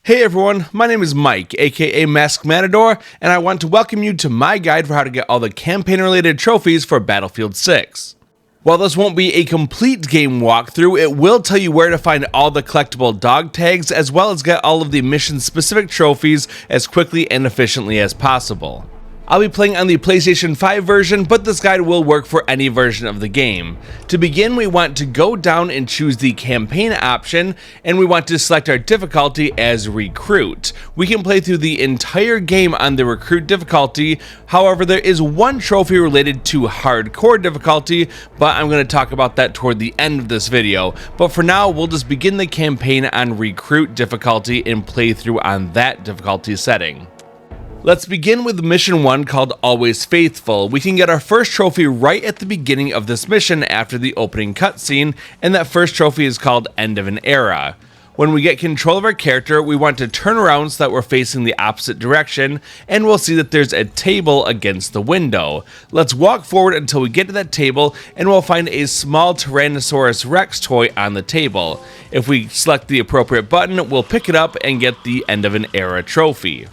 Hey everyone, my name is Mike, aka Masked Matador, and I want to welcome you to my guide for how to get all the campaign-related trophies for Battlefield 6. While this won't be a complete game walkthrough, it will tell you where to find all the collectible dog tags, as well as get all of the mission-specific trophies as quickly and efficiently as possible. I'll be playing on the PlayStation 5 version, but this guide will work for any version of the game. To begin, we want to go down and choose the campaign option, and we want to select our difficulty as Recruit. We can play through the entire game on the Recruit difficulty, however there is one trophy related to Hardcore difficulty, but I'm going to talk about that toward the end of this video. But for now, we'll just begin the campaign on Recruit difficulty and play through on that difficulty setting. Let's begin with mission 1 called Always Faithful. We can get our first trophy right at the beginning of this mission after the opening cutscene, and that first trophy is called End of an Era. When we get control of our character, we want to turn around so that we're facing the opposite direction, and we'll see that there's a table against the window. Let's walk forward until we get to that table, and we'll find a small Tyrannosaurus Rex toy on the table. If we select the appropriate button, we'll pick it up and get the End of an Era trophy.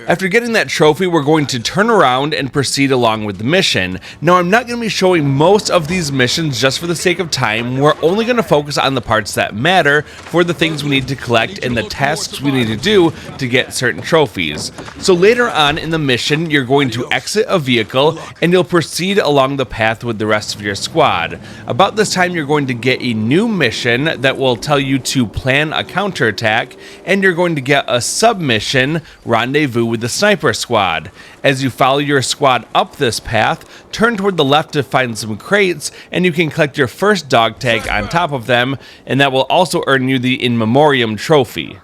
After getting that trophy, we're going to turn around and proceed along with the mission. Now, I'm not going to be showing most of these missions just for the sake of time. We're only going to focus on the parts that matter for the things we need to collect and the tasks we need to do to get certain trophies. So later on in the mission, you're going to exit a vehicle and you'll proceed along the path with the rest of your squad. About this time, you're going to get a new mission that will tell you to plan a counterattack, and you're going to get a submission, Rendezvous with the Sniper Squad. As you follow your squad up this path, turn toward the left to find some crates, and you can collect your first dog tag on top of them, and that will also earn you the In Memoriam trophy.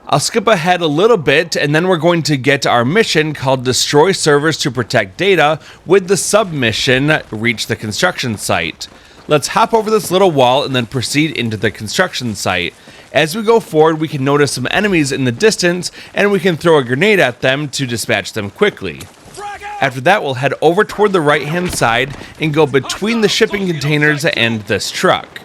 I'll skip ahead a little bit, and then we're going to get our mission called Destroy Servers to Protect Data with the submission Reach the Construction Site. Let's hop over this little wall and then proceed into the construction site. As we go forward, we can notice some enemies in the distance, and we can throw a grenade at them to dispatch them quickly. After that, we'll head over toward the right-hand side and go between the shipping containers and this truck.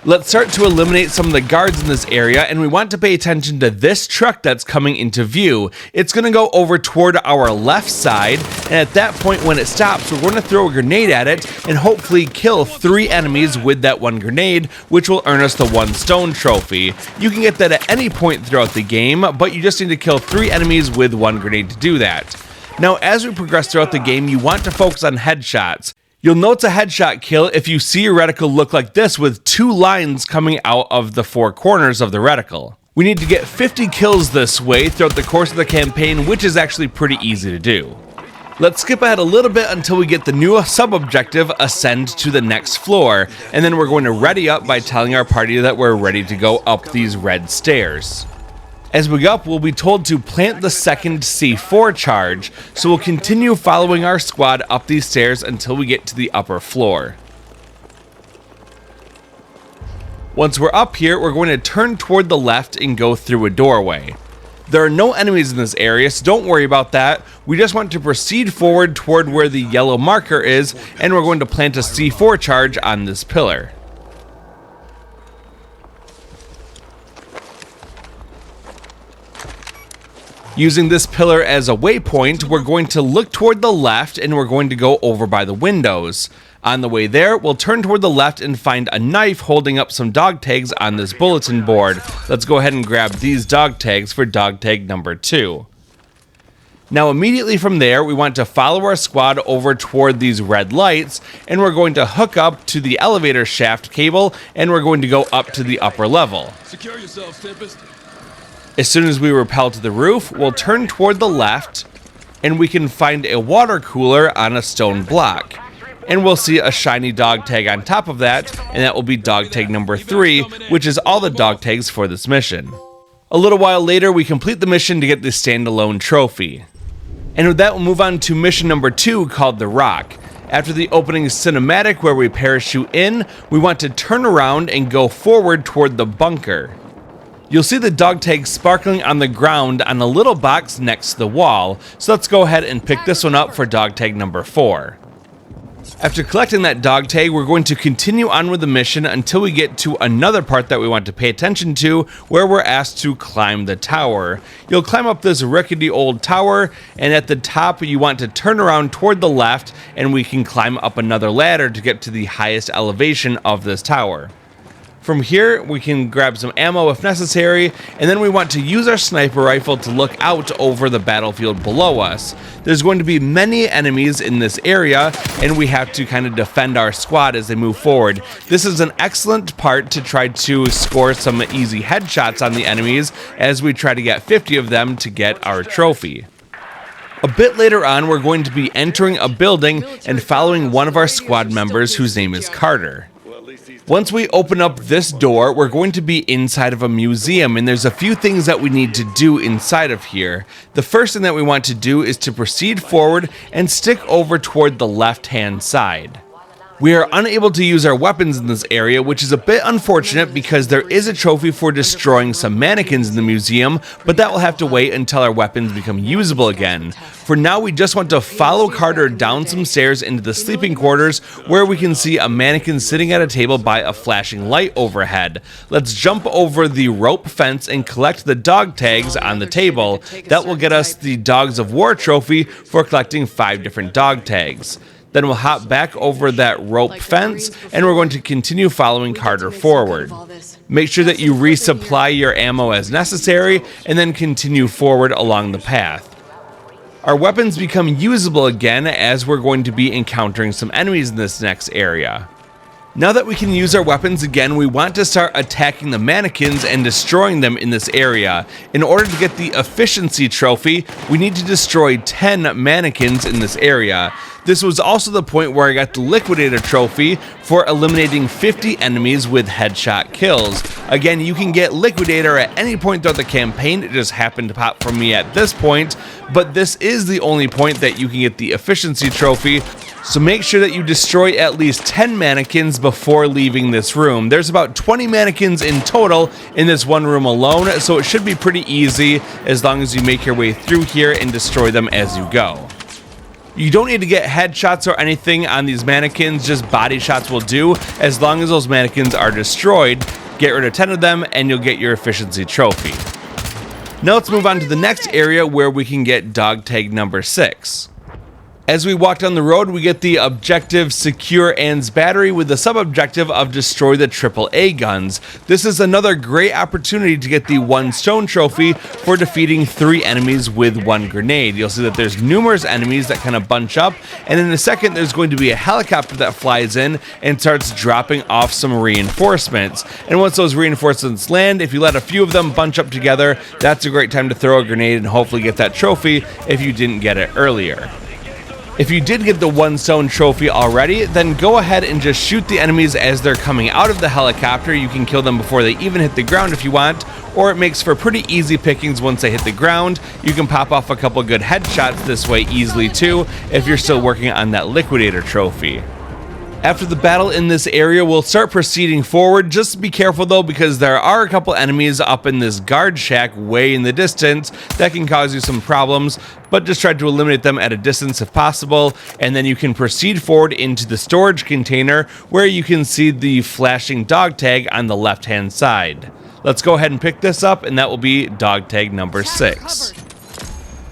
Let's start to eliminate some of the guards in this area, and we want to pay attention to this truck that's coming into view. It's going to go over toward our left side, and at that point when it stops, we're going to throw a grenade at it and hopefully kill 3 enemies with that one grenade, which will earn us the 1 stone trophy. You can get that at any point throughout the game, but you just need to kill 3 enemies with 1 grenade to do that. Now, as we progress throughout the game, you want to focus on headshots. You'll know it's a headshot kill if you see your reticle look like this with 2 lines coming out of the 4 corners of the reticle. We need to get 50 kills this way throughout the course of the campaign, which is actually pretty easy to do. Let's skip ahead a little bit until we get the new sub-objective, Ascend to the next floor, and then we're going to ready up by telling our party that we're ready to go up these red stairs. As we go up, we'll be told to plant the second C4 charge, so we'll continue following our squad up these stairs until we get to the upper floor. Once we're up here, we're going to turn toward the left and go through a doorway. There are no enemies in this area, so don't worry about that. We just want to proceed forward toward where the yellow marker is, and we're going to plant a C4 charge on this pillar. Using this pillar as a waypoint, we're going to look toward the left and we're going to go over by the windows. On the way there, we'll turn toward the left and find a knife holding up some dog tags on this bulletin board. Let's go ahead and grab these dog tags for dog tag number 2. Now immediately from there, we want to follow our squad over toward these red lights, and we're going to hook up to the elevator shaft cable, and we're going to go up to the upper level. Secure yourselves, Tempest. As soon as we rappel to the roof, we'll turn toward the left, and we can find a water cooler on a stone block. And we'll see a shiny dog tag on top of that, and that will be dog tag number 3, which is all the dog tags for this mission. A little while later, we complete the mission to get the standalone trophy. And with that, we'll move on to mission number 2 called The Rock. After the opening cinematic where we parachute in, we want to turn around and go forward toward the bunker. You'll see the dog tag sparkling on the ground on a little box next to the wall, so let's go ahead and pick this one up for dog tag number 4. After collecting that dog tag, we're going to continue on with the mission until we get to another part that we want to pay attention to, where we're asked to climb the tower. You'll climb up this rickety old tower, and at the top you want to turn around toward the left, and we can climb up another ladder to get to the highest elevation of this tower. From here, we can grab some ammo if necessary, and then we want to use our sniper rifle to look out over the battlefield below us. There's going to be many enemies in this area, and we have to kind of defend our squad as they move forward. This is an excellent part to try to score some easy headshots on the enemies as we try to get 50 of them to get our trophy. A bit later on, we're going to be entering a building and following one of our squad members whose name is Carter. Once we open up this door, we're going to be inside of a museum, and there's a few things that we need to do inside of here. The first thing that we want to do is to proceed forward and stick over toward the left-hand side. We are unable to use our weapons in this area, which is a bit unfortunate because there is a trophy for destroying some mannequins in the museum, but that will have to wait until our weapons become usable again. For now, we just want to follow Carter down some stairs into the sleeping quarters where we can see a mannequin sitting at a table by a flashing light overhead. Let's jump over the rope fence and collect the dog tags on the table. That will get us the Dogs of War trophy for collecting 5 different dog tags. Then we'll hop back over that rope fence, and we're going to continue following Carter forward. Make sure that you resupply your ammo as necessary, and then continue forward along the path. Our weapons become usable again as we're going to be encountering some enemies in this next area. Now that we can use our weapons again, we want to start attacking the mannequins and destroying them in this area. In order to get the efficiency trophy, we need to destroy 10 mannequins in this area. This was also the point where I got the Liquidator trophy for eliminating 50 enemies with headshot kills. Again, you can get Liquidator at any point throughout the campaign. It just happened to pop for me at this point, but this is the only point that you can get the efficiency trophy. So make sure that you destroy at least 10 mannequins before leaving this room. There's about 20 mannequins in total in this one room alone, so it should be pretty easy as long as you make your way through here and destroy them as you go. You don't need to get headshots or anything on these mannequins, just body shots will do. As long as those mannequins are destroyed, get rid of 10 of them and you'll get your efficiency trophy. Now let's move on to the next area where we can get dog tag number 6. As we walk down the road, we get the objective Secure Anne's Battery with the sub-objective of Destroy the AAA guns. This is another great opportunity to get the 1 stone trophy for defeating 3 enemies with 1 grenade. You'll see that there's numerous enemies that kind of bunch up, and in a second there's going to be a helicopter that flies in and starts dropping off some reinforcements. And once those reinforcements land, if you let a few of them bunch up together, that's a great time to throw a grenade and hopefully get that trophy if you didn't get it earlier. If you did get the 1 stone trophy already, then go ahead and just shoot the enemies as they're coming out of the helicopter. You can kill them before they even hit the ground if you want, or it makes for pretty easy pickings once they hit the ground. You can pop off a couple good headshots this way easily too, if you're still working on that Liquidator trophy. After the battle in this area, we'll start proceeding forward. Just be careful though, because there are a couple enemies up in this guard shack way in the distance that can cause you some problems, but just try to eliminate them at a distance if possible, and then you can proceed forward into the storage container where you can see the flashing dog tag on the left hand side. Let's go ahead and pick this up, and that will be dog tag number 6.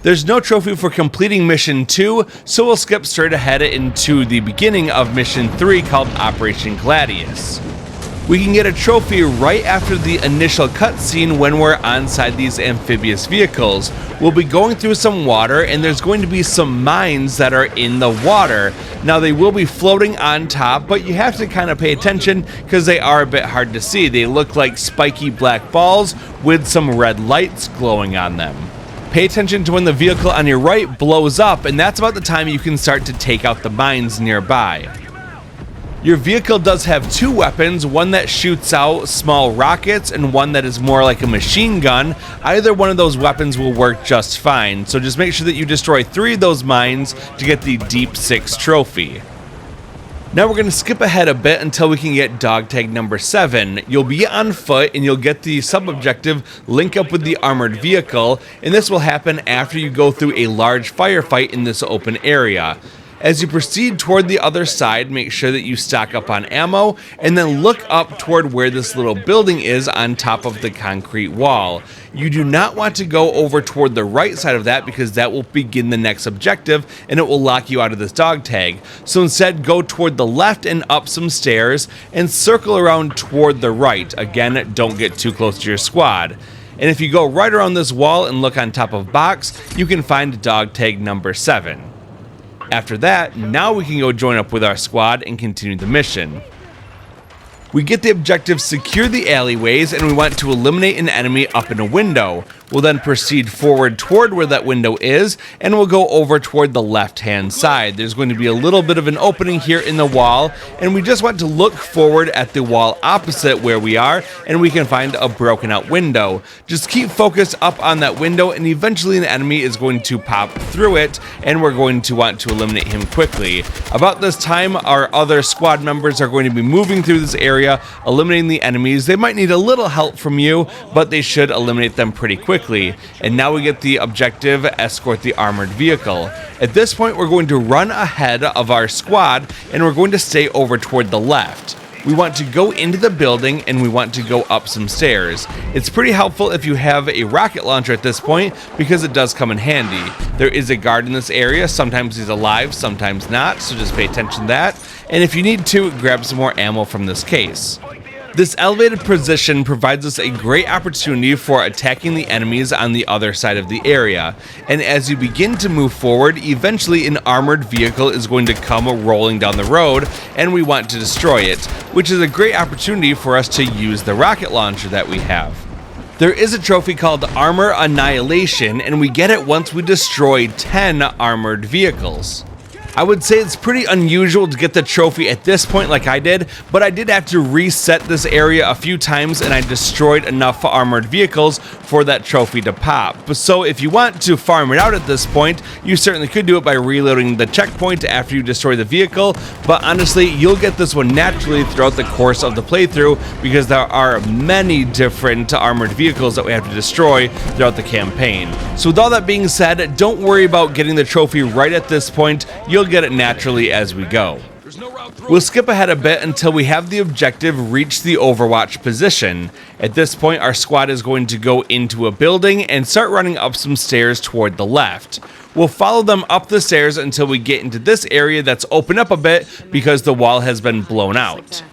There's no trophy for completing Mission 2, so we'll skip straight ahead into the beginning of Mission 3 called Operation Gladius. We can get a trophy right after the initial cutscene when we're onside these amphibious vehicles. We'll be going through some water, and there's going to be some mines that are in the water. Now they will be floating on top, but you have to kind of pay attention because they are a bit hard to see. They look like spiky black balls with some red lights glowing on them. Pay attention to when the vehicle on your right blows up, and that's about the time you can start to take out the mines nearby. Your vehicle does have 2 weapons, one that shoots out small rockets and one that is more like a machine gun. Either one of those weapons will work just fine, so just make sure that you destroy 3 of those mines to get the Deep 6 trophy. Now we're going to skip ahead a bit until we can get dog tag number 7. You'll be on foot and you'll get the sub-objective Link Up with the Armored Vehicle, and this will happen after you go through a large firefight in this open area. As you proceed toward the other side, make sure that you stock up on ammo, and then look up toward where this little building is on top of the concrete wall. You do not want to go over toward the right side of that because that will begin the next objective and it will lock you out of this dog tag. So instead, go toward the left and up some stairs and circle around toward the right. Again, don't get too close to your squad. And if you go right around this wall and look on top of box, you can find dog tag number 7. After that, now we can go join up with our squad and continue the mission. We get the objective secure the alleyways, and we want to eliminate an enemy up in a window. We'll then proceed forward toward where that window is, and we'll go over toward the left-hand side. There's going to be a little bit of an opening here in the wall, and we just want to look forward at the wall opposite where we are, and we can find a broken out window. Just keep focused up on that window, and eventually an enemy is going to pop through it, and we're going to want to eliminate him quickly. About this time, our other squad members are going to be moving through this area, eliminating the enemies. They might need a little help from you, but they should eliminate them pretty quickly. And now we get the objective, escort the armored vehicle. At this point, we're going to run ahead of our squad, and we're going to stay over toward the left. We want to go into the building, and we want to go up some stairs. It's pretty helpful if you have a rocket launcher at this point, because it does come in handy. There is a guard in this area. Sometimes he's alive, sometimes not, so just pay attention to that. And if you need to, grab some more ammo from this case. This elevated position provides us a great opportunity for attacking the enemies on the other side of the area. And as you begin to move forward, eventually an armored vehicle is going to come rolling down the road, and we want to destroy it, which is a great opportunity for us to use the rocket launcher that we have. There is a trophy called Armor Annihilation, and we get it once we destroy 10 armored vehicles. I would say it's pretty unusual to get the trophy at this point like I did, but I did have to reset this area a few times and I destroyed enough armored vehicles for that trophy to pop. So if you want to farm it out at this point, you certainly could do it by reloading the checkpoint after you destroy the vehicle, but honestly, you'll get this one naturally throughout the course of the playthrough because there are many different armored vehicles that we have to destroy throughout the campaign. So with all that being said, don't worry about getting the trophy right at this point. You'll get it naturally as we go. We'll skip ahead a bit until we have the objective reach the Overwatch position. At this point, our squad is going to go into a building and start running up some stairs toward the left. We'll follow them up the stairs until we get into this area that's opened up a bit because the wall has been blown out.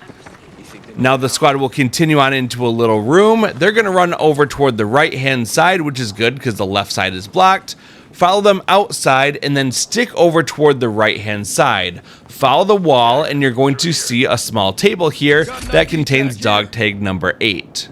Now the squad will continue on into a little room. They're going to run over toward the right-hand side, which is good because the left side is blocked. Follow them outside and then stick over toward the right-hand side. Follow the wall and you're going to see a small table here that contains dog tag number 8.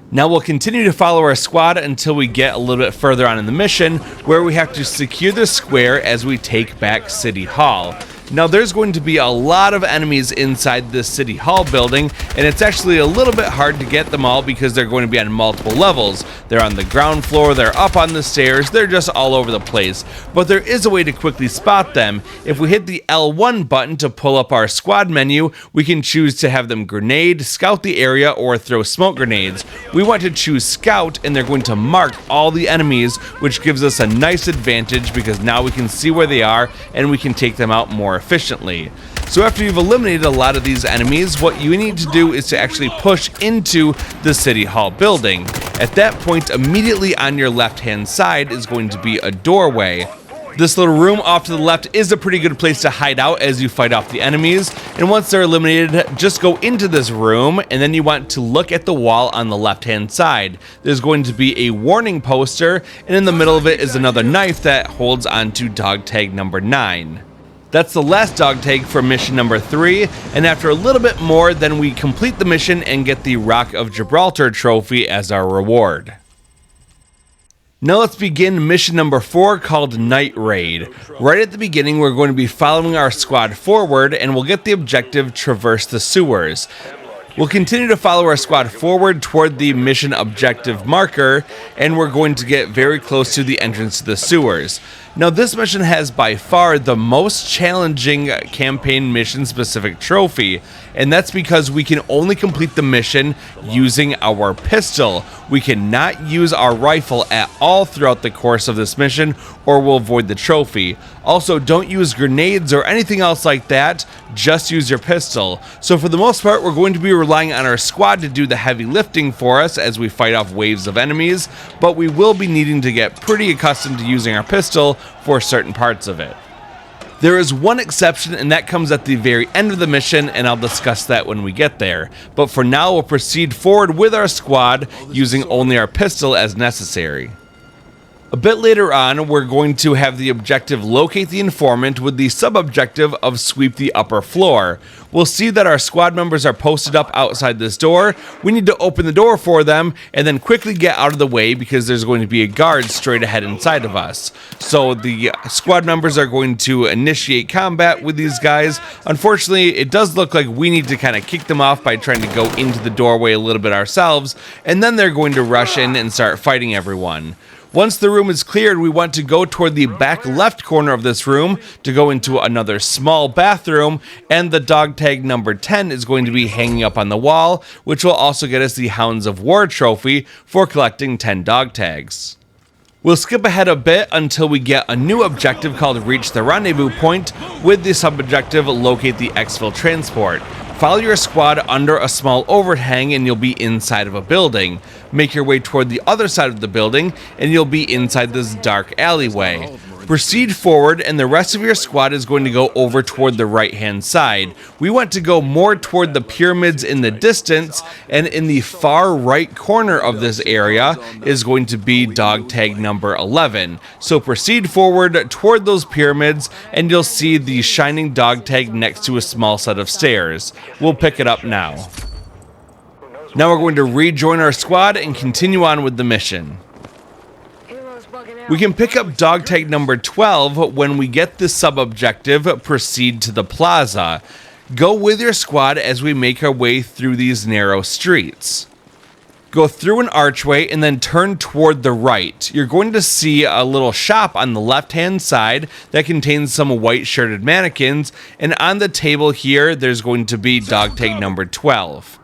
Now we'll continue to follow our squad until we get a little bit further on in the mission, where we have to secure the square as we take back City Hall. Now there's going to be a lot of enemies inside this City Hall building, and it's actually a little bit hard to get them all because they're going to be on multiple levels. They're on the ground floor, they're up on the stairs, they're just all over the place. But there is a way to quickly spot them. If we hit the L1 button to pull up our squad menu, we can choose to have them grenade, scout the area, or throw smoke grenades. We want to choose scout, and they're going to mark all the enemies, which gives us a nice advantage because now we can see where they are and we can take them out more efficiently. So after you've eliminated a lot of these enemies, what you need to do is to actually push into the City Hall building. At that point, immediately on your left-hand side is going to be a doorway. This little room off to the left is a pretty good place to hide out as you fight off the enemies, and once they're eliminated, just go into this room, and then you want to look at the wall on the left-hand side. There's going to be a warning poster, and in the middle of it is another knife that holds onto dog tag number 9. That's the last dog tag for mission number 3, and after a little bit more, then we complete the mission and get the Rock of Gibraltar trophy as our reward. Now let's begin mission number 4, called Night Raid. Right at the beginning, we're going to be following our squad forward, and we'll get the objective Traverse the Sewers. We'll continue to follow our squad forward toward the mission objective marker, and we're going to get very close to the entrance to the sewers. Now this mission has by far the most challenging campaign mission specific trophy, and that's because we can only complete the mission using our pistol. We cannot use our rifle at all throughout the course of this mission or we'll void the trophy. Also, don't use grenades or anything else like that, just use your pistol. So for the most part, we're going to be relying on our squad to do the heavy lifting for us as we fight off waves of enemies, but we will be needing to get pretty accustomed to using our pistol for certain parts of it. There is one exception, and that comes at the very end of the mission, and I'll discuss that when we get there. But for now, we'll proceed forward with our squad using only our pistol as necessary. A bit later on, we're going to have the objective locate the informant with the sub-objective of sweep the upper floor. We'll see that our squad members are posted up outside this door. We need to open the door for them and then quickly get out of the way because there's going to be a guard straight ahead inside of us. So the squad members are going to initiate combat with these guys. Unfortunately, it does look like we need to kind of kick them off by trying to go into the doorway a little bit ourselves, and then they're going to rush in and start fighting everyone. Once the room is cleared, we want to go toward the back left corner of this room to go into another small bathroom, and the dog tag number 10 is going to be hanging up on the wall, which will also get us the Hounds of War trophy for collecting 10 dog tags. We'll skip ahead a bit until we get a new objective called Reach the Rendezvous Point with the sub-objective Locate the Exfil Transport. Follow your squad under a small overhang and you'll be inside of a building. Make your way toward the other side of the building and you'll be inside this dark alleyway. Proceed forward and the rest of your squad is going to go over toward the right hand side. We want to go more toward the pyramids in the distance, and in the far right corner of this area is going to be dog tag number 11. So proceed forward toward those pyramids and you'll see the shining dog tag next to a small set of stairs. We'll pick it up now. Now we're going to rejoin our squad and continue on with the mission. We can pick up dog tag number 12 when we get the sub-objective, Proceed to the Plaza. Go with your squad as we make our way through these narrow streets. Go through an archway and then turn toward the right. You're going to see a little shop on the left-hand side that contains some white-shirted mannequins, and on the table here, there's going to be dog tag number 12.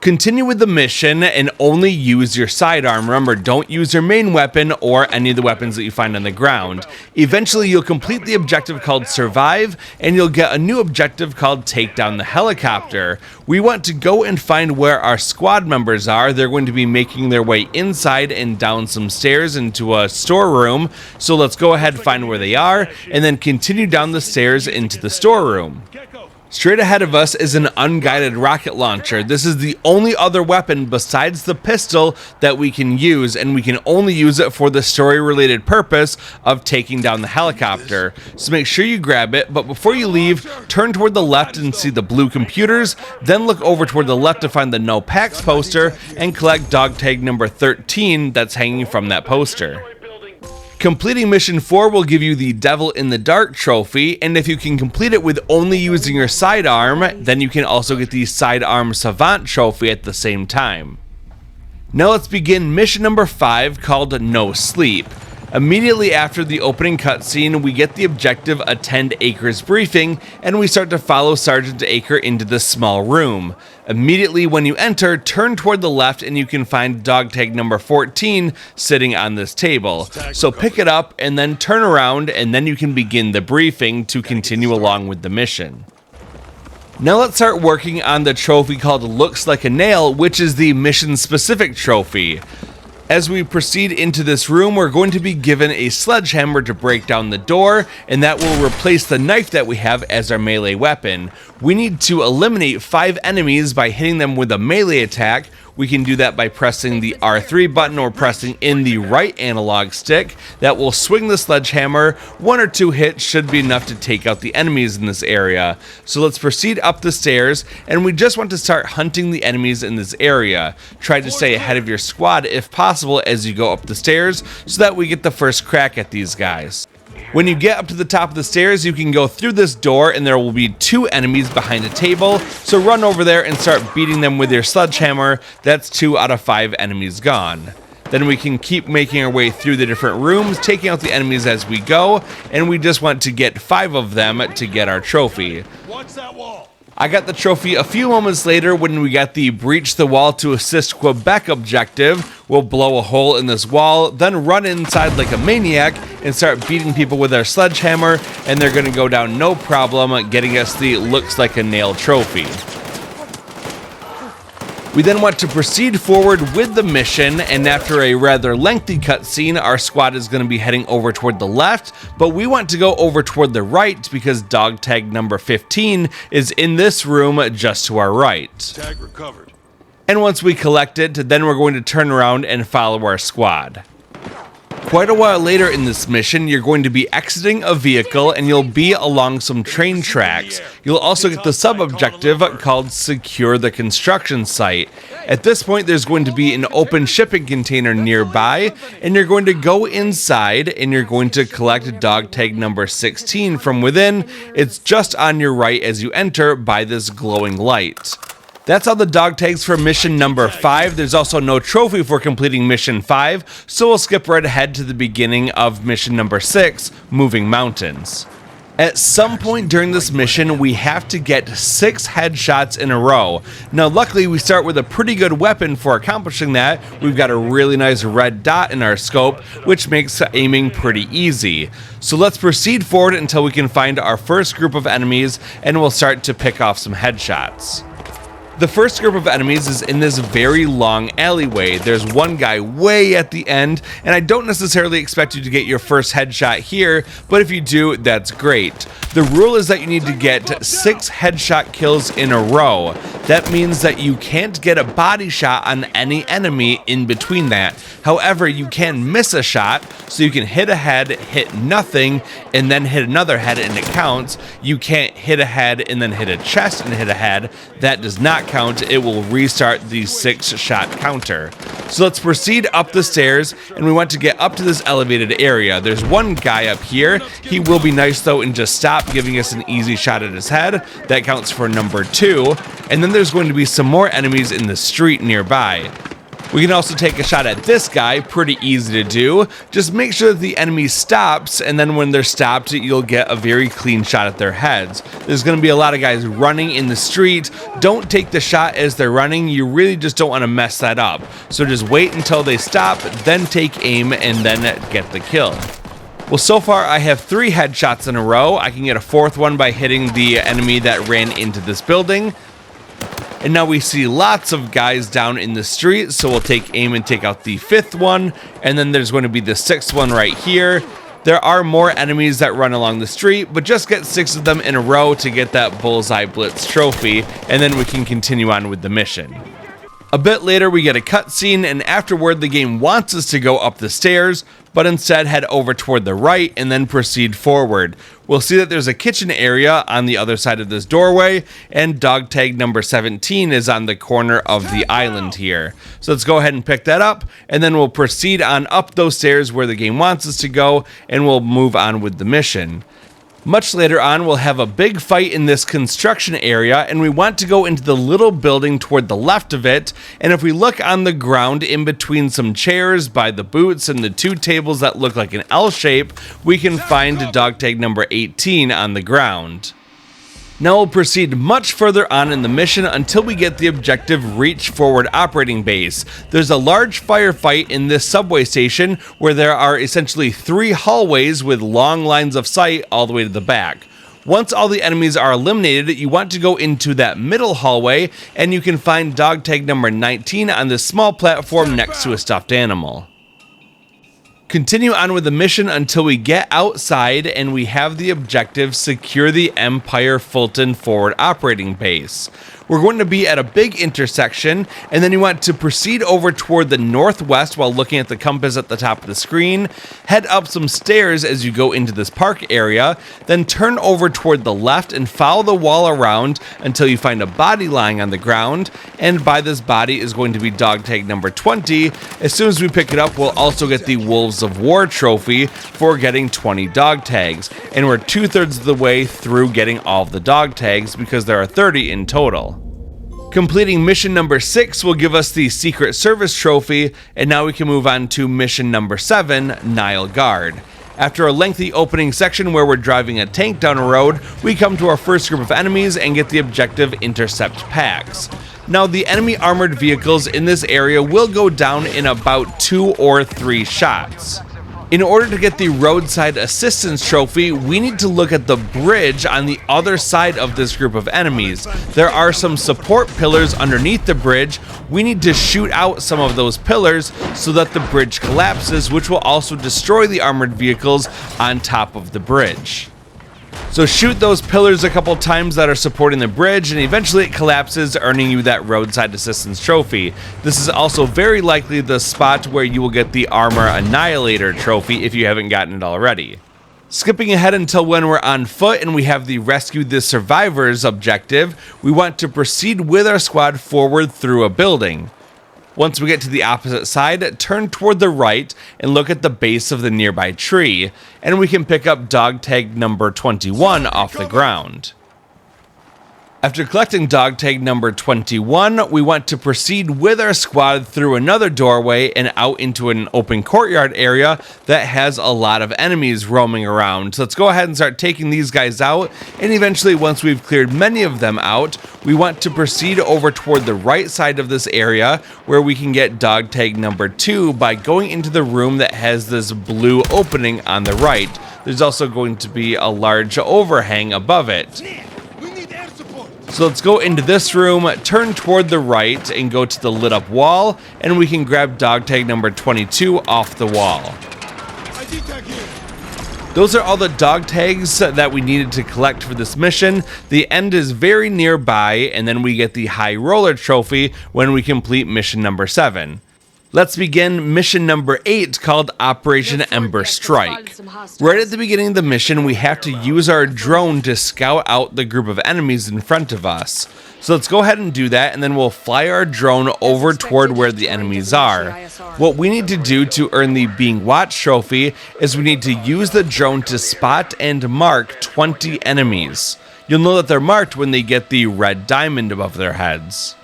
Continue with the mission and only use your sidearm. Remember, don't use your main weapon or any of the weapons that you find on the ground. Eventually, you'll complete the objective called Survive, and you'll get a new objective called Take Down the Helicopter. We want to go and find where our squad members are. They're going to be making their way inside and down some stairs into a storeroom. So let's go ahead and find where they are, and then continue down the stairs into the storeroom. Straight ahead of us is an unguided rocket launcher. This is the only other weapon besides the pistol that we can use, and we can only use it for the story-related purpose of taking down the helicopter. So make sure you grab it, but before you leave, turn toward the left and see the blue computers, then look over toward the left to find the No Packs poster and collect dog tag number 13 that's hanging from that poster. Completing Mission 4 will give you the Devil in the Dark trophy, and if you can complete it with only using your sidearm, then you can also get the Sidearm Savant trophy at the same time. Now let's begin Mission number 5 called No Sleep. Immediately after the opening cutscene, we get the objective Attend Acre's briefing, and we start to follow Sergeant Acre into this small room. Immediately when you enter, turn toward the left and you can find dog tag number 14 sitting on this table. So pick it up and then turn around, and then you can begin the briefing to continue along with the mission. Now let's start working on the trophy called Looks Like a Nail, which is the mission-specific trophy. As we proceed into this room, we're going to be given a sledgehammer to break down the door, and that will replace the knife that we have as our melee weapon. We need to eliminate 5 enemies by hitting them with a melee attack. We can do that by pressing the R3 button or pressing in the right analog stick. That will swing the sledgehammer. 1 or 2 hits should be enough to take out the enemies in this area. So let's proceed up the stairs, and we just want to start hunting the enemies in this area. Try to stay ahead of your squad if possible as you go up the stairs so that we get the first crack at these guys. When you get up to the top of the stairs, you can go through this door and there will be 2 enemies behind a table, so run over there and start beating them with your sledgehammer. That's 2 out of 5 enemies gone. Then we can keep making our way through the different rooms, taking out the enemies as we go, and we just want to get 5 of them to get our trophy. Watch that wall. I got the trophy a few moments later when we got the breach the wall to assist Quebec objective. We'll blow a hole in this wall, then run inside like a maniac and start beating people with our sledgehammer, and they're gonna go down no problem, getting us the looks like a nail trophy. We then want to proceed forward with the mission, and after a rather lengthy cutscene, our squad is going to be heading over toward the left, but we want to go over toward the right because dog tag number 15 is in this room just to our right. Tag recovered. And once we collect it, then we're going to turn around and follow our squad. Quite a while later in this mission, you're going to be exiting a vehicle and you'll be along some train tracks. You'll also get the sub-objective called Secure the Construction Site. At this point, there's going to be an open shipping container nearby, and you're going to go inside and you're going to collect dog tag number 16 from within. It's just on your right as you enter by this glowing light. That's all the dog tags for mission number 5. There's also no trophy for completing mission 5, so we'll skip right ahead to the beginning of mission number 6, Moving Mountains. At some point during this mission, we have to get 6 headshots in a row. Now luckily we start with a pretty good weapon for accomplishing that. We've got a really nice red dot in our scope, which makes aiming pretty easy. So let's proceed forward until we can find our first group of enemies, and we'll start to pick off some headshots. The first group of enemies is in this very long alleyway. There's one guy way at the end, and I don't necessarily expect you to get your first headshot here, but if you do, that's great. The rule is that you need to get 6 headshot kills in a row. That means that you can't get a body shot on any enemy in between that. However, you can miss a shot, so you can hit a head, hit nothing, and then hit another head and it counts. You can't hit a head and then hit a chest and hit a head. That does not count. It will restart the 6-shot counter. So let's proceed up the stairs, and we want to get up to this elevated area. There's one guy up here. He will be nice though and just stop, giving us an easy shot at his head. That counts for number 2. And then there's going to be some more enemies in the street nearby. We can also take a shot at this guy, pretty easy to do. Just make sure that the enemy stops, and then when they're stopped, you'll get a very clean shot at their heads. There's going to be a lot of guys running in the street. Don't take the shot as they're running. You really just don't want to mess that up. So just wait until they stop, then take aim, and then get the kill. Well, so far I have 3 headshots in a row. I can get a 4th one by hitting the enemy that ran into this building. And now we see lots of guys down in the street, so we'll take aim and take out the 5th one, and then there's going to be the 6th one right here. There are more enemies that run along the street, but just get 6 of them in a row to get that Bullseye Blitz trophy, and then we can continue on with the mission. A bit later we get a cutscene, and afterward the game wants us to go up the stairs, but instead head over toward the right and then proceed forward. We'll see that there's a kitchen area on the other side of this doorway, and dog tag number 17 is on the corner of the island here. So let's go ahead and pick that up, and then we'll proceed on up those stairs where the game wants us to go, and we'll move on with the mission. Much later on, we'll have a big fight in this construction area, and we want to go into the little building toward the left of it, and if we look on the ground in between some chairs by the boots and the 2 tables that look like an L shape, we can find dog tag number 18 on the ground. Now we'll proceed much further on in the mission until we get the objective Reach Forward Operating Base. There's a large firefight in this subway station where there are essentially 3 hallways with long lines of sight all the way to the back. Once all the enemies are eliminated, you want to go into that middle hallway, and you can find dog tag number 19 on this small platform next to a stuffed animal. Continue on with the mission until we get outside and we have the objective Secure the Empire Fulton Forward Operating Base. We're going to be at a big intersection, and then you want to proceed over toward the northwest while looking at the compass at the top of the screen, head up some stairs as you go into this park area, then turn over toward the left and follow the wall around until you find a body lying on the ground, and by this body is going to be dog tag number 20. As soon as we pick it up, we'll also get the Wolves of War trophy for getting 20 dog tags, and we're 2/3 of the way through getting all of the dog tags because there are 30 in total. Completing mission number 6 will give us the Secret Service trophy, and now we can move on to mission number 7, Nile Guard. After a lengthy opening section where we're driving a tank down a road, we come to our first group of enemies and get the objective Intercept Packs. Now, the enemy armored vehicles in this area will go down in about 2 or 3 shots. In order to get the Roadside Assistance trophy, we need to look at the bridge on the other side of this group of enemies. There are some support pillars underneath the bridge. We need to shoot out some of those pillars so that the bridge collapses, which will also destroy the armored vehicles on top of the bridge. So shoot those pillars a couple times that are supporting the bridge, and eventually it collapses, earning you that Roadside Assistance trophy. This is also very likely the spot where you will get the Armor Annihilator trophy if you haven't gotten it already. Skipping ahead until when we're on foot and we have the Rescue the Survivors objective, we want to proceed with our squad forward through a building. Once we get to the opposite side, turn toward the right and look at the base of the nearby tree, and we can pick up dog tag number 21 off the ground. After collecting dog tag number 21, we want to proceed with our squad through another doorway and out into an open courtyard area that has a lot of enemies roaming around. So let's go ahead and start taking these guys out, and eventually once we've cleared many of them out, we want to proceed over toward the right side of this area where we can get dog tag number 2 by going into the room that has this blue opening on the right. There's also going to be a large overhang above it. So let's go into this room, turn toward the right, and go to the lit up wall, and we can grab dog tag number 22 off the wall. Those are all the dog tags that we needed to collect for this mission. The end is very nearby, and then we get the High Roller trophy when we complete mission number 7. Let's begin mission number 8, called Operation Ember Strike. Right at the beginning of the mission, we have to use our drone to scout out the group of enemies in front of us. So let's go ahead and do that, and then we'll fly our drone over toward where the enemies are. What we need to do to earn the Being Watched trophy is we need to use the drone to spot and mark 20 enemies. You'll know that they're marked when they get the red diamond above their heads.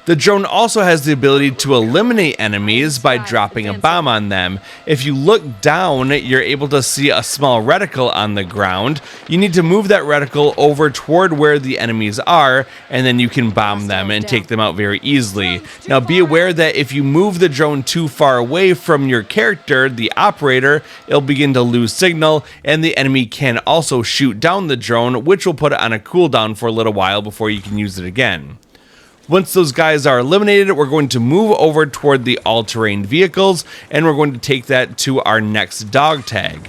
The drone also has the ability to eliminate enemies by dropping a bomb on them. If you look down, you're able to see a small reticle on the ground. You need to move that reticle over toward where the enemies are, and then you can bomb them and take them out very easily. Now be aware that if you move the drone too far away from your character, the operator, it'll begin to lose signal, and the enemy can also shoot down the drone, which will put it on a cooldown for a little while before you can use it again. Once those guys are eliminated, we're going to move over toward the all-terrain vehicles, and we're going to take that to our next dog tag.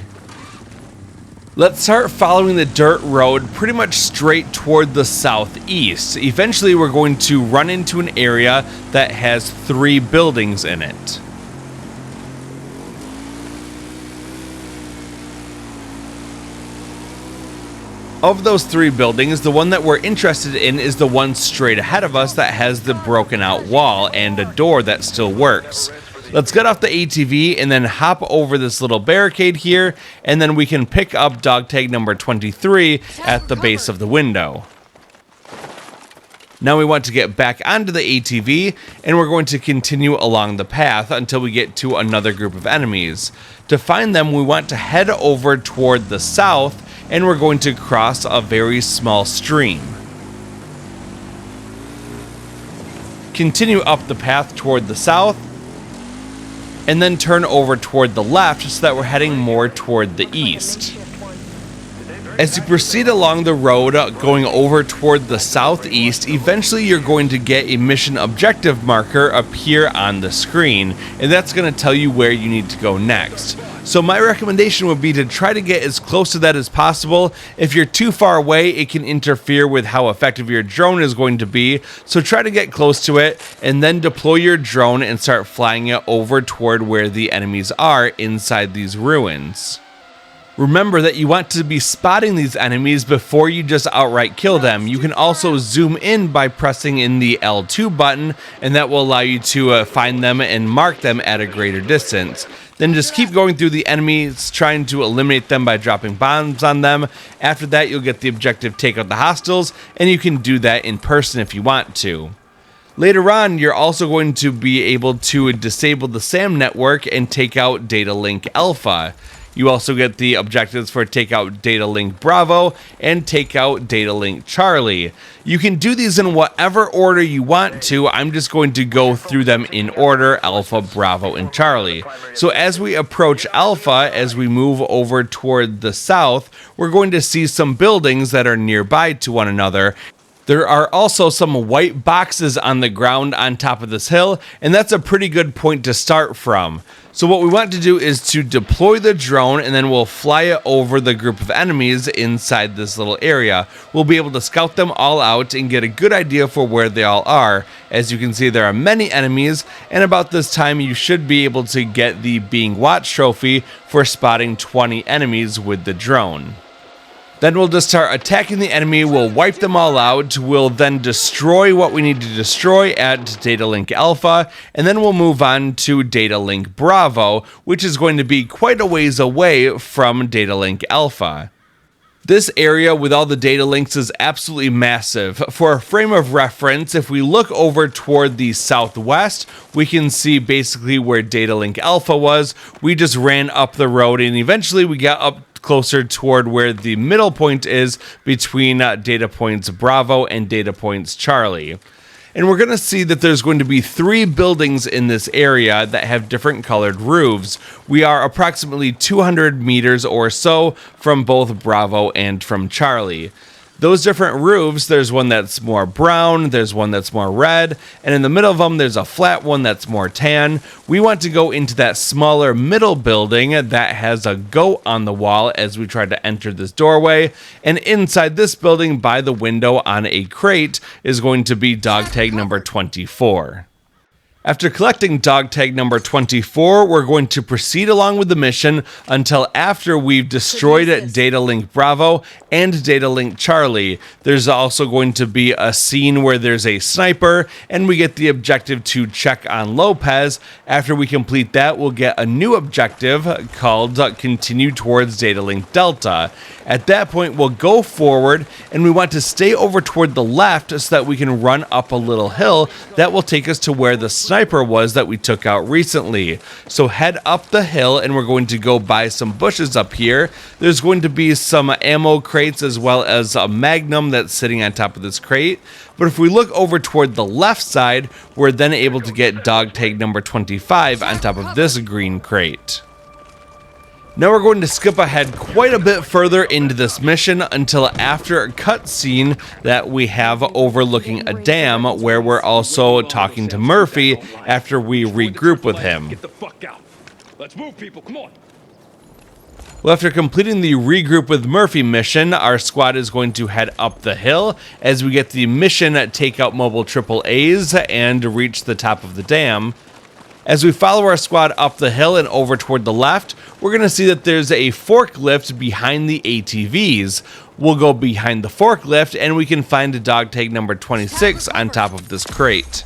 Let's start following the dirt road pretty much straight toward the southeast. Eventually, we're going to run into an area that has 3 buildings in it. Of those 3 buildings, the one that we're interested in is the one straight ahead of us that has the broken out wall and a door that still works. Let's get off the ATV and then hop over this little barricade here, and then we can pick up dog tag number 23 at the base of the window. Now we want to get back onto the ATV, and we're going to continue along the path until we get to another group of enemies. To find them, we want to head over toward the south, and we're going to cross a very small stream. Continue up the path toward the south, and then turn over toward the left so that we're heading more toward the east. As you proceed along the road going over toward the southeast, eventually you're going to get a mission objective marker appear on the screen, and that's going to tell you where you need to go next. So my recommendation would be to try to get as close to that as possible. If you're too far away, it can interfere with how effective your drone is going to be, so try to get close to it, and then deploy your drone and start flying it over toward where the enemies are inside these ruins. Remember that you want to be spotting these enemies before you just outright kill them. You can also zoom in by pressing in the L2 button, and that will allow you to find them and mark them at a greater distance. Then just keep going through the enemies, trying to eliminate them by dropping bombs on them. After that, you'll get the objective Take Out the Hostiles, and you can do that in person if you want to. Later on, you're also going to be able to disable the SAM network and take out Data Link Alpha. You also get the objectives for take out Data Link Bravo and take out Data Link Charlie. You can do these in whatever order you want to. I'm just going to go through them in order: Alpha, Bravo, and Charlie. So as we approach Alpha, as we move over toward the south, we're going to see some buildings that are nearby to one another. There are also some white boxes on the ground on top of this hill, and that's a pretty good point to start from. So what we want to do is to deploy the drone, and then we'll fly it over the group of enemies inside this little area. We'll be able to scout them all out and get a good idea for where they all are. As you can see, there are many enemies, and about this time you should be able to get the Being Watched trophy for spotting 20 enemies with the drone. Then we'll just start attacking the enemy, we'll wipe them all out, we'll then destroy what we need to destroy at Data Link Alpha, and then we'll move on to Data Link Bravo, which is going to be quite a ways away from Data Link Alpha. This area with all the data links is absolutely massive. For a frame of reference, if we look over toward the southwest, we can see basically where Data Link Alpha was. We just ran up the road and eventually we got up closer toward where the middle point is between data points Bravo and data points Charlie. And we're going to see that there's going to be 3 buildings in this area that have different colored roofs. We are approximately 200 meters or so from both Bravo and from Charlie. Those different roofs, there's one that's more brown, there's one that's more red, and in the middle of them there's a flat one that's more tan. We want to go into that smaller middle building that has a goat on the wall as we try to enter this doorway, and inside this building by the window on a crate is going to be dog tag number 24. After collecting dog tag number 24, we're going to proceed along with the mission until after we've destroyed Data Link Bravo and Data Link Charlie. There's also going to be a scene where there's a sniper, and we get the objective to check on Lopez. After we complete that, we'll get a new objective called Continue Towards Data Link Delta. At that point, we'll go forward, and we want to stay over toward the left so that we can run up a little hill that will take us to where the sniper was that we took out recently. So head up the hill, and we're going to go by some bushes up here. There's going to be some ammo crates as well as a magnum that's sitting on top of this crate. But if we look over toward the left side, we're then able to get dog tag number 25 on top of this green crate. Now we're going to skip ahead quite a bit further into this mission until after a cutscene that we have overlooking a dam, where we're also talking to Murphy after we regroup with him. Get the fuck out. Let's move, people. Come on. Well, after completing the regroup with Murphy mission, our squad is going to head up the hill as we get the mission take out mobile AAAs and reach the top of the dam. As we follow our squad up the hill and over toward the left, we're going to see that there's a forklift behind the ATVs. We'll go behind the forklift and we can find a dog tag number 26 on top of this crate.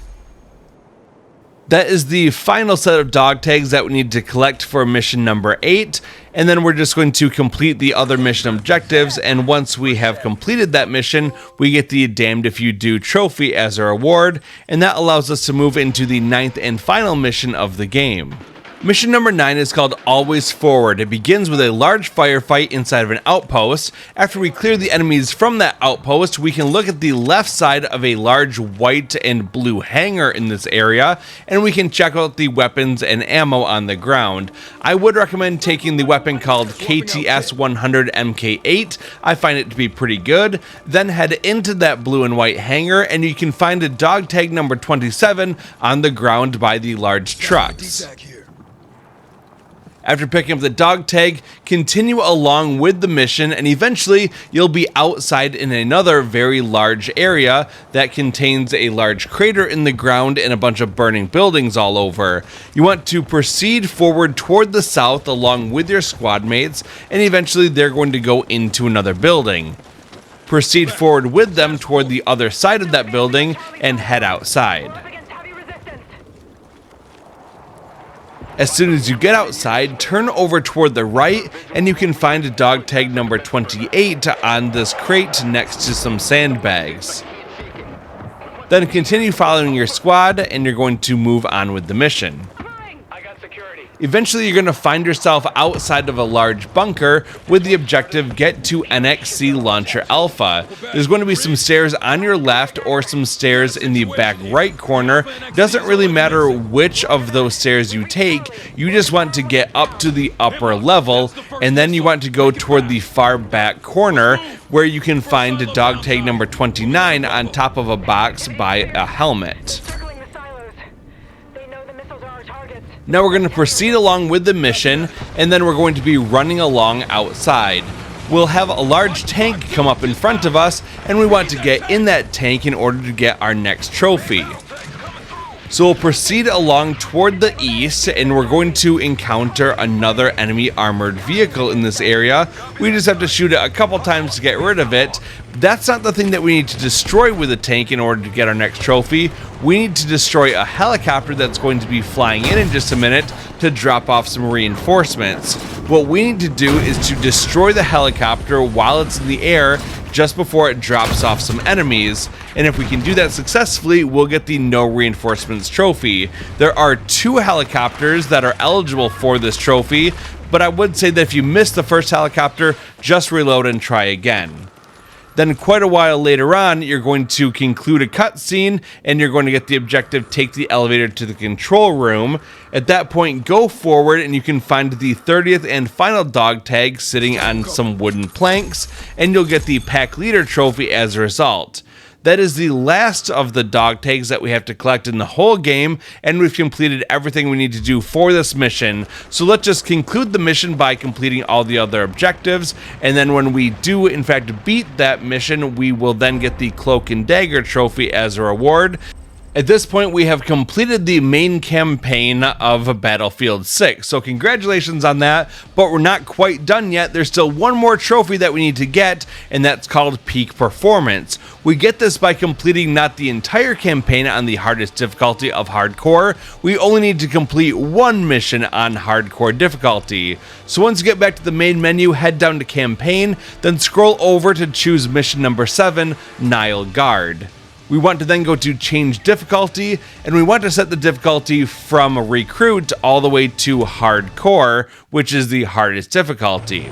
That is the final set of dog tags that we need to collect for mission number 8, and then we're just going to complete the other mission objectives, and once we have completed that mission, we get the Damned If You Do trophy as a reward, and that allows us to move into the 9th and final mission of the game. Mission number 9 is called Always Forward. It begins with a large firefight inside of an outpost. After we clear the enemies from that outpost, we can look at the left side of a large white and blue hangar in this area, and we can check out the weapons and ammo on the ground. I would recommend taking the weapon called KTS-100 MK8. I find it to be pretty good. Then head into that blue and white hangar, and you can find a dog tag number 27 on the ground by the large trucks. After picking up the dog tag, continue along with the mission, and eventually you'll be outside in another very large area that contains a large crater in the ground and a bunch of burning buildings all over. You want to proceed forward toward the south along with your squad mates, and eventually they're going to go into another building. Proceed forward with them toward the other side of that building and head outside. As soon as you get outside, turn over toward the right and you can find a dog tag number 28 on this crate next to some sandbags. Then continue following your squad, and you're going to move on with the mission. I got security. Eventually, you're going to find yourself outside of a large bunker with the objective get to NXC Launcher Alpha. There's going to be some stairs on your left or some stairs in the back right corner. Doesn't really matter which of those stairs you take, you just want to get up to the upper level, and then you want to go toward the far back corner where you can find dog tag number 29 on top of a box by a helmet. Now we're going to proceed along with the mission, and then we're going to be running along outside. We'll have a large tank come up in front of us, and we want to get in that tank in order to get our next trophy. So we'll proceed along toward the east, and we're going to encounter another enemy armored vehicle in this area. We just have to shoot it a couple times to get rid of it. That's not the thing that we need to destroy with a tank in order to get our next trophy. We need to destroy a helicopter that's going to be flying in just a minute to drop off some reinforcements. What we need to do is to destroy the helicopter while it's in the air just before it drops off some enemies, and if we can do that successfully, we'll get the no reinforcements trophy. There are 2 helicopters that are eligible for this trophy, but I would say that if you miss the first helicopter, just reload and try again. Then quite a while later on, you're going to conclude a cutscene, and you're going to get the objective, take the elevator to the control room. At that point, go forward, and you can find the 30th and final dog tag sitting on some wooden planks, and you'll get the pack leader trophy as a result. That is the last of the dog tags that we have to collect in the whole game, and we've completed everything we need to do for this mission. So let's just conclude the mission by completing all the other objectives, and then when we do in fact beat that mission, we will then get the Cloak and Dagger trophy as a reward. At this point, we have completed the main campaign of Battlefield 6, so congratulations on that, but we're not quite done yet. There's still one more trophy that we need to get, and that's called Peak Performance. We get this by completing not the entire campaign on the hardest difficulty of Hardcore. We only need to complete one mission on Hardcore difficulty. So once you get back to the main menu, head down to Campaign, then scroll over to choose mission number 7, Nile Guard. We want to then go to change difficulty, and we want to set the difficulty from recruit all the way to hardcore, which is the hardest difficulty.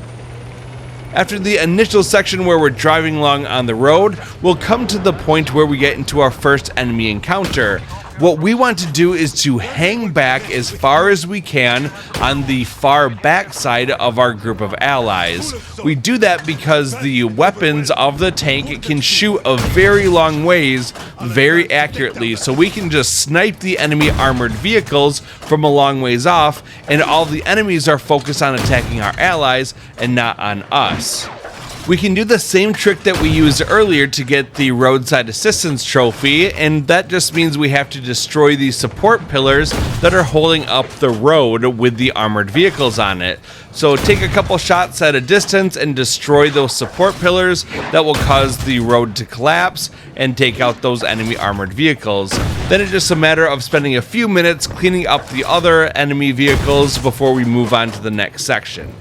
After the initial section where we're driving along on the road, we'll come to the point where we get into our first enemy encounter. What we want to do is to hang back as far as we can on the far back side of our group of allies. We do that because the weapons of the tank can shoot a very long ways very accurately, so we can just snipe the enemy armored vehicles from a long ways off, and all the enemies are focused on attacking our allies and not on us. We can do the same trick that we used earlier to get the Roadside Assistance trophy, and that just means we have to destroy the support pillars that are holding up the road with the armored vehicles on it. So take a couple shots at a distance and destroy those support pillars that will cause the road to collapse and take out those enemy armored vehicles. Then it's just a matter of spending a few minutes cleaning up the other enemy vehicles before we move on to the next section.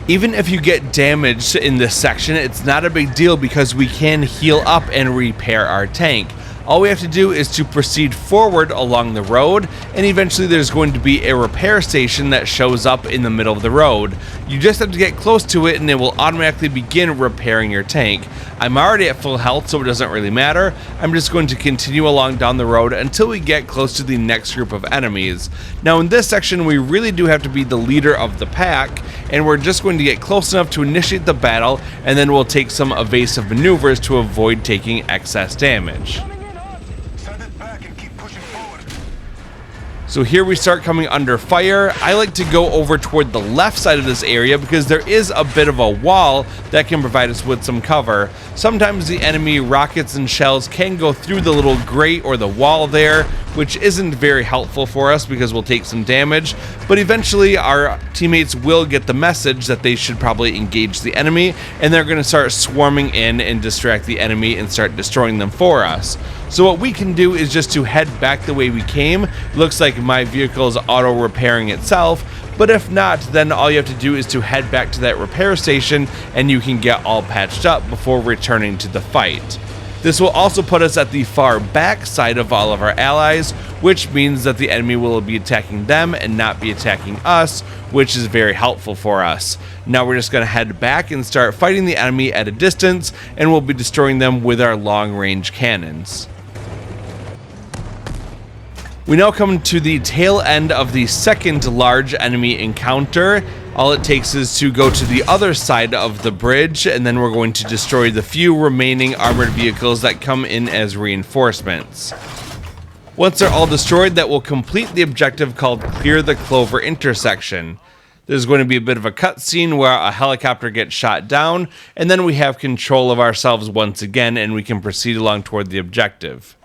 Even if you get damaged in this section, it's not a big deal because we can heal up and repair our tank. All we have to do is to proceed forward along the road, and eventually there's going to be a repair station that shows up in the middle of the road. You just have to get close to it and it will automatically begin repairing your tank. I'm already at full health, so it doesn't really matter. I'm just going to continue along down the road until we get close to the next group of enemies. Now in this section, we really do have to be the leader of the pack, and we're just going to get close enough to initiate the battle, and then we'll take some evasive maneuvers to avoid taking excess damage. So here we start coming under fire. I like to go over toward the left side of this area because there is a bit of a wall that can provide us with some cover. Sometimes the enemy rockets and shells can go through the little grate or the wall there, which isn't very helpful for us because we'll take some damage, but eventually our teammates will get the message that they should probably engage the enemy, and they're going to start swarming in and distract the enemy and start destroying them for us. So what we can do is just to head back the way we came. Looks like my vehicle is auto repairing itself, but if not, then all you have to do is to head back to that repair station and you can get all patched up before returning to the fight. This will also put us at the far back side of all of our allies, which means that the enemy will be attacking them and not be attacking us, which is very helpful for us. Now we're just going to head back and start fighting the enemy at a distance, and we'll be destroying them with our long-range cannons. We now come to the tail end of the second large enemy encounter. All it takes is to go to the other side of the bridge, and then we're going to destroy the few remaining armored vehicles that come in as reinforcements. Once they're all destroyed, that will complete the objective called Clear the Clover intersection. There's going to be a bit of a cutscene where a helicopter gets shot down, and then we have control of ourselves once again, and we can proceed along toward the objective.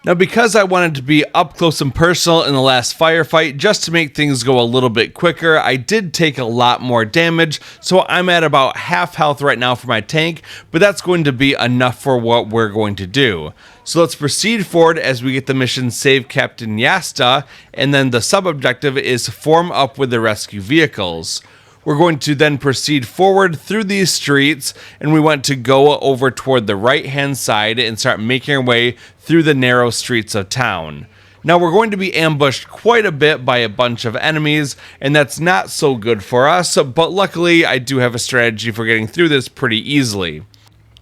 Now, because I wanted to be up close and personal in the last firefight, just to make things go a little bit quicker, I did take a lot more damage, so I'm at about half health right now for my tank, but that's going to be enough for what we're going to do. So let's proceed forward as we get the mission Save Captain Yasta, and then the sub-objective is form up with the rescue vehicles. We're going to then proceed forward through these streets, and we want to go over toward the right-hand side and start making our way through the narrow streets of town. Now we're going to be ambushed quite a bit by a bunch of enemies, and that's not so good for us, but luckily I do have a strategy for getting through this pretty easily.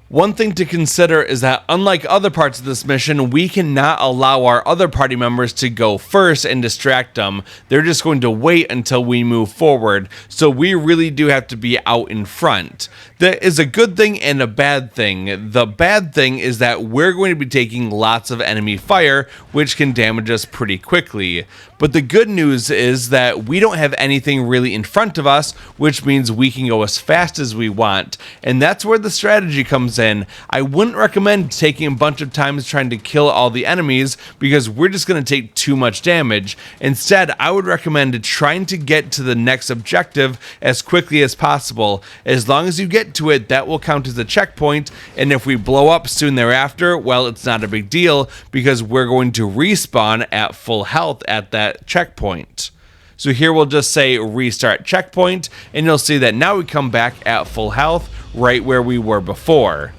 One thing to consider is that unlike other parts of this mission, we cannot allow our other party members to go first and distract them. They're just going to wait until we move forward, so we really do have to be out in front. That is a good thing and a bad thing. The bad thing is that we're going to be taking lots of enemy fire, which can damage us pretty quickly. But the good news is that we don't have anything really in front of us, which means we can go as fast as we want. And that's where the strategy comes in. I wouldn't recommend taking a bunch of times trying to kill all the enemies because we're just going to take too much damage. Instead, I would recommend trying to get to the next objective as quickly as possible. As long as you get to it, that will count as a checkpoint. And if we blow up soon thereafter, well, it's not a big deal because we're going to respawn at full health at that checkpoint. So here we'll just say restart checkpoint, and you'll see that now we come back at full health right where we were before.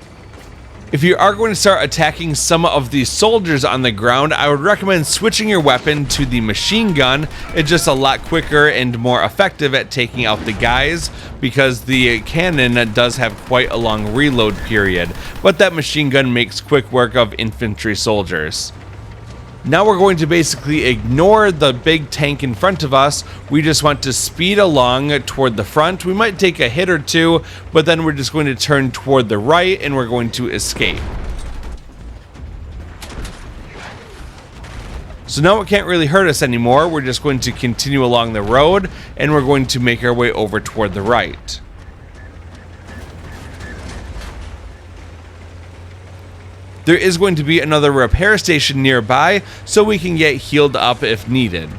If you are going to start attacking some of the soldiers on the ground, I would recommend switching your weapon to the machine gun. It's just a lot quicker and more effective at taking out the guys because the cannon does have quite a long reload period, but that machine gun makes quick work of infantry soldiers. Now we're going to basically ignore the big tank in front of us. We just want to speed along toward the front. We might take a hit or two, but then we're just going to turn toward the right and we're going to escape. So now it can't really hurt us anymore. We're just going to continue along the road and we're going to make our way over toward the right. There is going to be another repair station nearby, so we can get healed up if needed.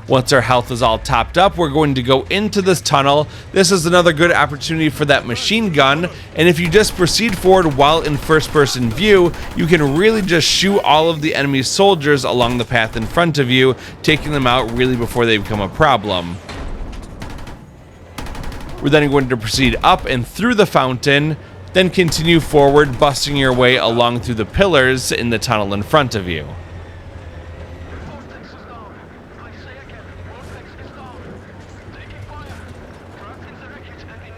Once our health is all topped up, we're going to go into this tunnel. This is another good opportunity for that machine gun, and if you just proceed forward while in first-person view, you can really just shoot all of the enemy soldiers along the path in front of you, taking them out really before they become a problem. We're then going to proceed up and through the fountain, then continue forward, busting your way along through the pillars in the tunnel in front of you.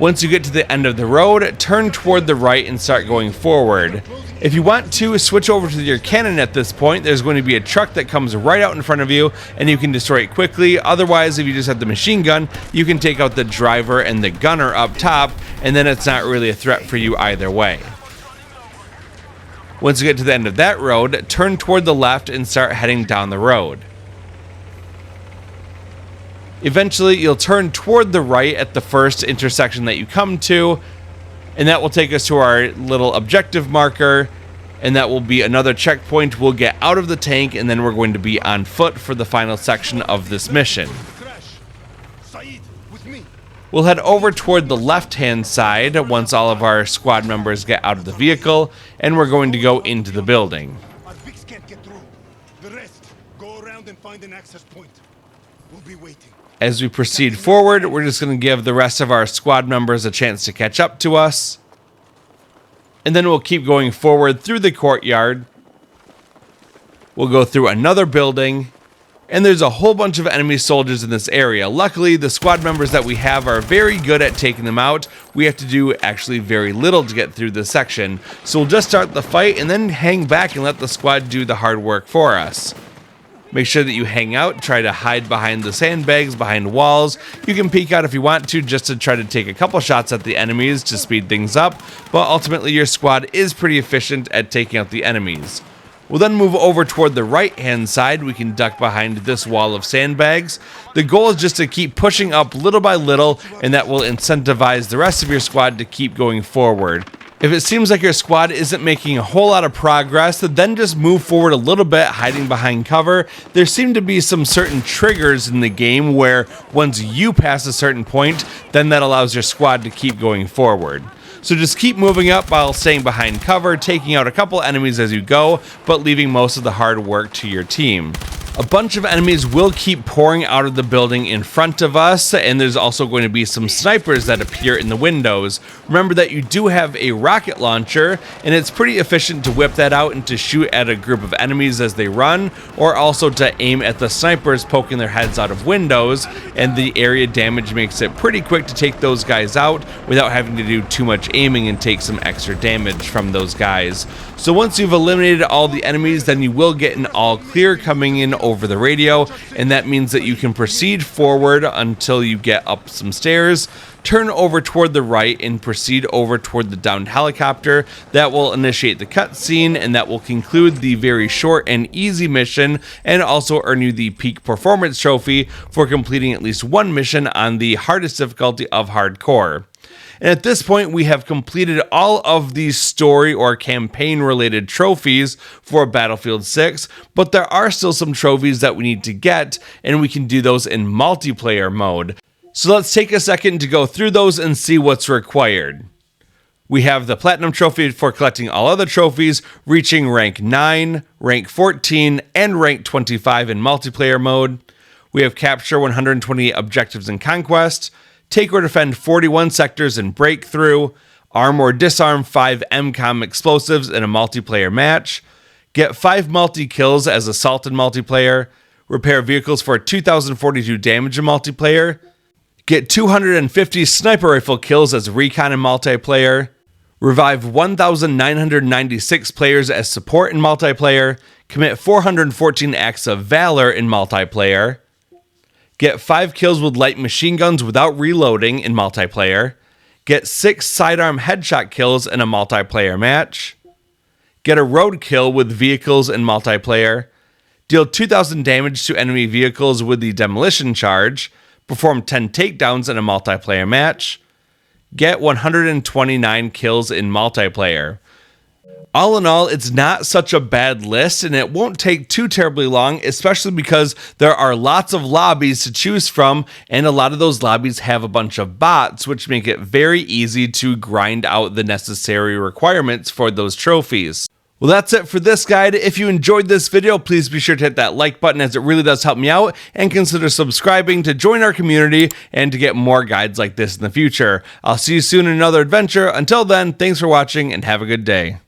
Once you get to the end of the road, turn toward the right and start going forward. If you want to switch over to your cannon at this point, there's going to be a truck that comes right out in front of you and you can destroy it quickly. Otherwise, if you just have the machine gun, you can take out the driver and the gunner up top, and then it's not really a threat for you either way. Once you get to the end of that road, turn toward the left and start heading down the road. Eventually, you'll turn toward the right at the first intersection that you come to, and that will take us to our little objective marker, and that will be another checkpoint. We'll get out of the tank, and then we're going to be on foot for the final section of this mission. We'll head over toward the left-hand side once all of our squad members get out of the vehicle, and we're going to go into the building. Our Vicks can't get through. The rest, go around and find an access point. We'll be waiting. As we proceed forward, we're just going to give the rest of our squad members a chance to catch up to us. And then we'll keep going forward through the courtyard. We'll go through another building. And there's a whole bunch of enemy soldiers in this area. Luckily, the squad members that we have are very good at taking them out. We have to do actually very little to get through this section. So we'll just start the fight and then hang back and let the squad do the hard work for us. Make sure that you hang out, try to hide behind the sandbags, behind walls. You can peek out if you want to, just to try to take a couple shots at the enemies to speed things up. But ultimately, your squad is pretty efficient at taking out the enemies. We'll then move over toward the right-hand side. We can duck behind this wall of sandbags. The goal is just to keep pushing up little by little, and that will incentivize the rest of your squad to keep going forward. If it seems like your squad isn't making a whole lot of progress, then just move forward a little bit, hiding behind cover. There seem to be some certain triggers in the game where once you pass a certain point, then that allows your squad to keep going forward. So just keep moving up while staying behind cover, taking out a couple enemies as you go, but leaving most of the hard work to your team. A bunch of enemies will keep pouring out of the building in front of us, and there's also going to be some snipers that appear in the windows. Remember that you do have a rocket launcher, and it's pretty efficient to whip that out and to shoot at a group of enemies as they run, or also to aim at the snipers poking their heads out of windows, and the area damage makes it pretty quick to take those guys out without having to do too much aiming and take some extra damage from those guys. So once you've eliminated all the enemies, then you will get an all clear coming in over the radio, and that means that you can proceed forward until you get up some stairs, turn over toward the right, and proceed over toward the downed helicopter. That will initiate the cutscene, and that will conclude the very short and easy mission, and also earn you the peak performance trophy for completing at least one mission on the hardest difficulty of hardcore. And at this point, we have completed all of these story or campaign related trophies for Battlefield 6, but there are still some trophies that we need to get, and we can do those in multiplayer mode. So let's take a second to go through those and see what's required. We have the Platinum Trophy for collecting all other trophies, reaching rank 9, rank 14, and rank 25 in multiplayer mode. We have Capture 128 Objectives in Conquest, Take or Defend 41 sectors in Breakthrough, Arm or Disarm 5 MCOM explosives in a multiplayer match, get 5 multi-kills as Assault in multiplayer, repair vehicles for 2,042 damage in multiplayer, get 250 sniper rifle kills as Recon in multiplayer, revive 1,996 players as support in multiplayer, commit 414 acts of valor in multiplayer, get 5 kills with light machine guns without reloading in multiplayer. Get 6 sidearm headshot kills in a multiplayer match. Get a road kill with vehicles in multiplayer. Deal 2,000 damage to enemy vehicles with the demolition charge. Perform 10 takedowns in a multiplayer match. Get 129 kills in multiplayer. All in all, it's not such a bad list, and it won't take too terribly long, especially because there are lots of lobbies to choose from, and a lot of those lobbies have a bunch of bots, which make it very easy to grind out the necessary requirements for those trophies. Well, that's it for this guide. If you enjoyed this video, please be sure to hit that like button, as it really does help me out, and consider subscribing to join our community and to get more guides like this in the future. I'll see you soon in another adventure. Until then, thanks for watching and have a good day.